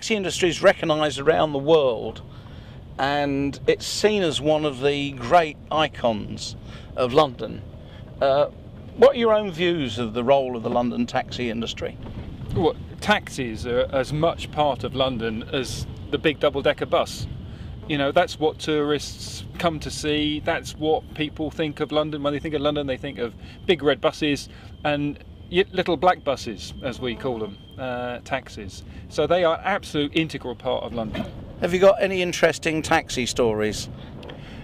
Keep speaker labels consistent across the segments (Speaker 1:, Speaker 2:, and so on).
Speaker 1: taxi industry is recognised around the world, and it's seen as one of the great icons of London. What are your own views of the role of the London taxi industry?
Speaker 2: Well, taxis are as much part of London as the big double-decker bus. You know, that's what tourists come to see. That's what people think of London. When they think of London, they think of big red buses and little black buses, as we call them, taxis. So they are absolute integral part of London.
Speaker 1: Have you got any interesting taxi stories?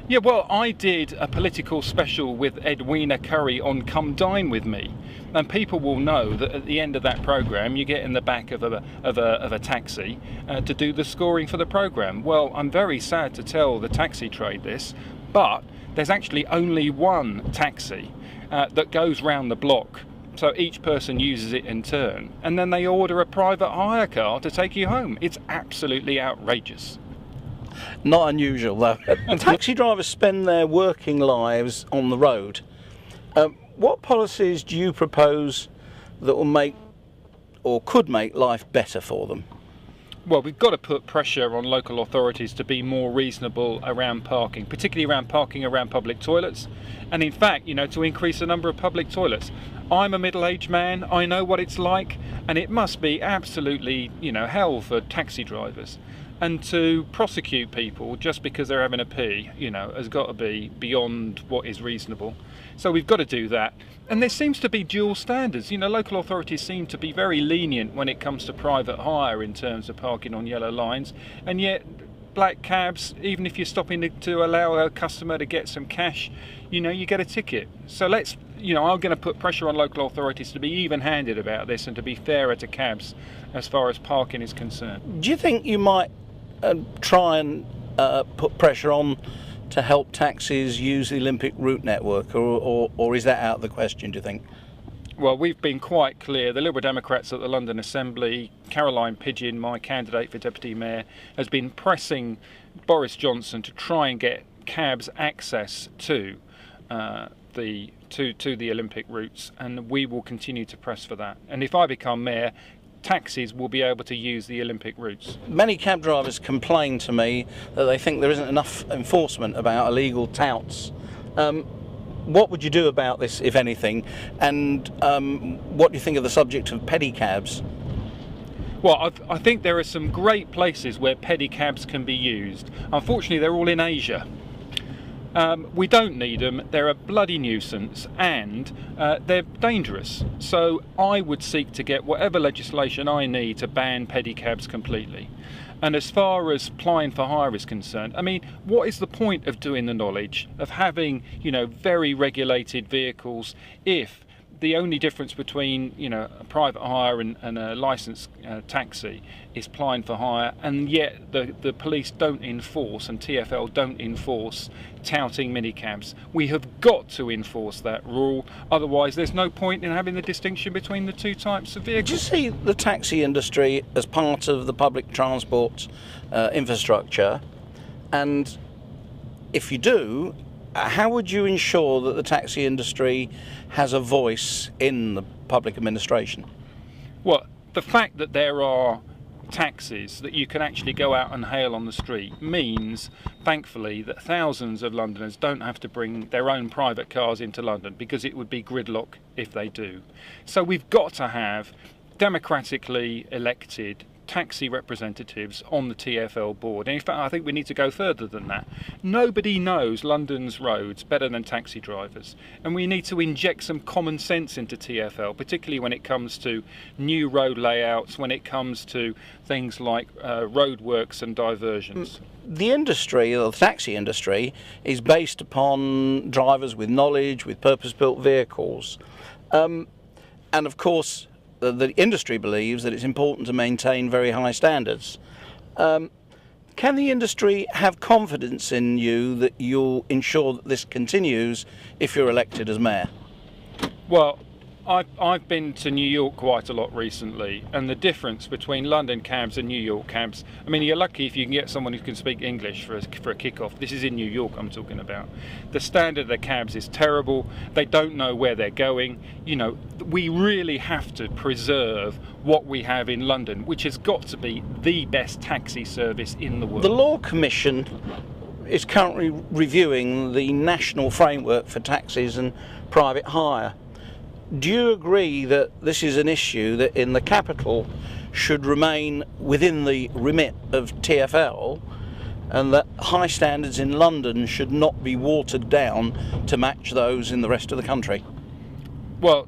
Speaker 2: Yeah, well, I did a political special with Edwina Curry on Come Dine With Me, and people will know that at the end of that programme you get in the back of a taxi to do the scoring for the programme. Well, I'm very sad to tell the taxi trade this, but there's actually only one taxi that goes round the block, so each person uses it in turn, and then they order a private hire car to take you home. It's absolutely outrageous.
Speaker 1: Not unusual, though. Taxi drivers spend their working lives on the road. What policies do you propose that will make or could make life better for them?
Speaker 2: Well, we've got to put pressure on local authorities to be more reasonable around parking, particularly around parking around public toilets, and in fact, you know, to increase the number of public toilets. I'm a middle-aged man, I know what it's like, and it must be absolutely, you know, hell for taxi drivers. And to prosecute people just because they're having a pee, you know, has got to be beyond what is reasonable. So we've got to do that. And there seems to be dual standards. You know, local authorities seem to be very lenient when it comes to private hire in terms of parking on yellow lines. And yet, black cabs, even if you're stopping to allow a customer to get some cash, you know, you get a ticket. So let's, you know, I'm going to put pressure on local authorities to be even-handed about this and to be fairer to cabs as far as parking is concerned.
Speaker 1: Do you think you might try and put pressure on to help taxis use the Olympic route network, or is that out of the question, do you think?
Speaker 2: Well, we've been quite clear. The Liberal Democrats at the London Assembly, Caroline Pidgeon, my candidate for Deputy Mayor, has been pressing Boris Johnson to try and get cabs access to the Olympic routes, and we will continue to press for that. And if I become Mayor, taxis will be able to use the Olympic routes.
Speaker 1: Many cab drivers complain to me that they think there isn't enough enforcement about illegal touts. What would you do about this, if anything? And what do you think of the subject of pedicabs?
Speaker 2: Well, I think there are some great places where pedicabs can be used. Unfortunately, they're all in Asia. We don't need them, they're a bloody nuisance, and they're dangerous. So I would seek to get whatever legislation I need to ban pedicabs completely. And as far as applying for hire is concerned, I mean, what is the point of doing the knowledge, of having, you know, very regulated vehicles if the only difference between, you know, a private hire and a licensed taxi is applying for hire, and yet the police don't enforce and TfL don't enforce touting minicabs. We have got to enforce that rule, otherwise there's no point in having the distinction between the two types of vehicles.
Speaker 1: Do you see the taxi industry as part of the public transport infrastructure? And if you do, how would you ensure that the taxi industry has a voice in the public administration?
Speaker 2: Well, the fact that there are taxis that you can actually go out and hail on the street means, thankfully, that thousands of Londoners don't have to bring their own private cars into London, because it would be gridlock if they do. So we've got to have democratically elected taxi representatives on the TfL board. And in fact, I think we need to go further than that. Nobody knows London's roads better than taxi drivers, and we need to inject some common sense into TfL, particularly when it comes to new road layouts, when it comes to things like roadworks and diversions.
Speaker 1: The industry, or the taxi industry, is based upon drivers with knowledge, with purpose-built vehicles. And of course, the industry believes that it's important to maintain very high standards. Can the industry have confidence in you that you'll ensure that this continues if you're elected as mayor?
Speaker 2: Well, I've been to New York quite a lot recently, and the difference between London cabs and New York cabs, I mean, you're lucky if you can get someone who can speak English for a kick-off. This is in New York I'm talking about. The standard of the cabs is terrible. They don't know where they're going. You know, we really have to preserve what we have in London, which has got to be the best taxi service in the world.
Speaker 1: The Law Commission is currently reviewing the national framework for taxis and private hire. Do you agree that this is an issue that in the capital should remain within the remit of TfL, and that high standards in London should not be watered down to match those in the rest of the country?
Speaker 2: Well,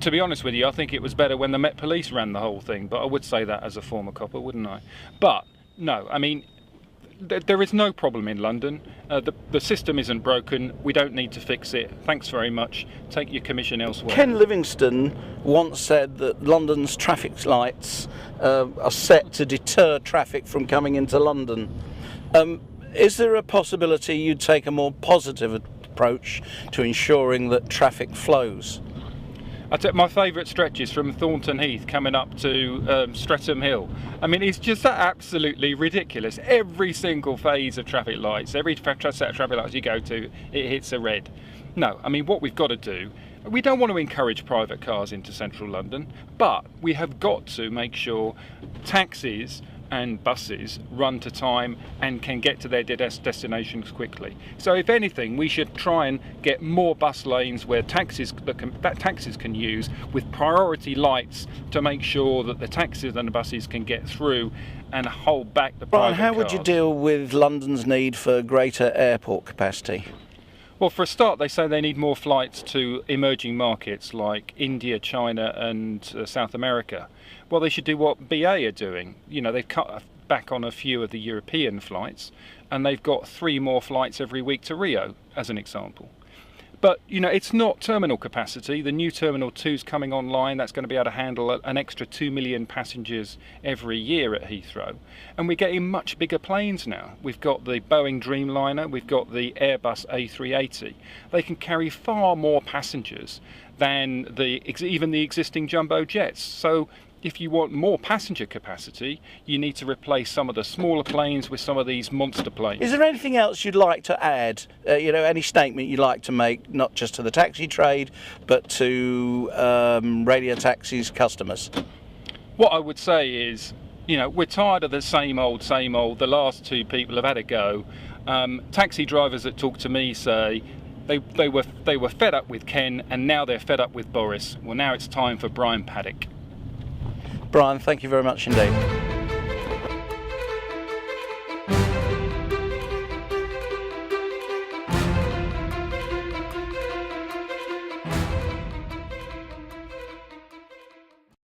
Speaker 2: to be honest with you, I think it was better when the Met Police ran the whole thing, but I would say that as a former copper, wouldn't I? But no, I mean, there is no problem in London. The system isn't broken. We don't need to fix it. Thanks very much. Take your commission elsewhere.
Speaker 1: Ken Livingstone once said that London's traffic lights are set to deter traffic from coming into London. Is there a possibility you'd take a more positive approach to ensuring that traffic flows?
Speaker 2: I take my favourite stretches from Thornton Heath coming up to Streatham Hill. I mean, it's just absolutely ridiculous. Every single phase of traffic lights, every set of traffic lights you go to, it hits a red. No, I mean, what we've got to do, we don't want to encourage private cars into central London, but we have got to make sure taxis and buses run to time and can get to their destinations quickly. So if anything, we should try and get more bus lanes where taxis can use, with priority lights to make sure that the taxis and the buses can get through and hold back the private
Speaker 1: Brian, how would you deal with London's need for greater airport capacity?
Speaker 2: Well, for a start, they say they need more flights to emerging markets like India, China and South America. Well, they should do what BA are doing. You know, they've cut back on a few of the European flights, and they've got 3 more flights every week to Rio, as an example. But, you know, it's not terminal capacity. The new Terminal 2's coming online. That's going to be able to handle an extra 2 million passengers every year at Heathrow. And we're getting much bigger planes now. We've got the Boeing Dreamliner, we've got the Airbus A380. They can carry far more passengers than even the existing jumbo jets. So if you want more passenger capacity, you need to replace some of the smaller planes with some of these monster planes.
Speaker 1: Is there anything else you'd like to add? Any statement you'd like to make, not just to the taxi trade, but to Radio Taxi's customers?
Speaker 2: What I would say is, you know, we're tired of the same old. The last 2 people have had a go. Taxi drivers that talk to me say they were fed up with Ken, and now they're fed up with Boris. Well, now it's time for Brian Paddick.
Speaker 1: Brian, thank you very much indeed.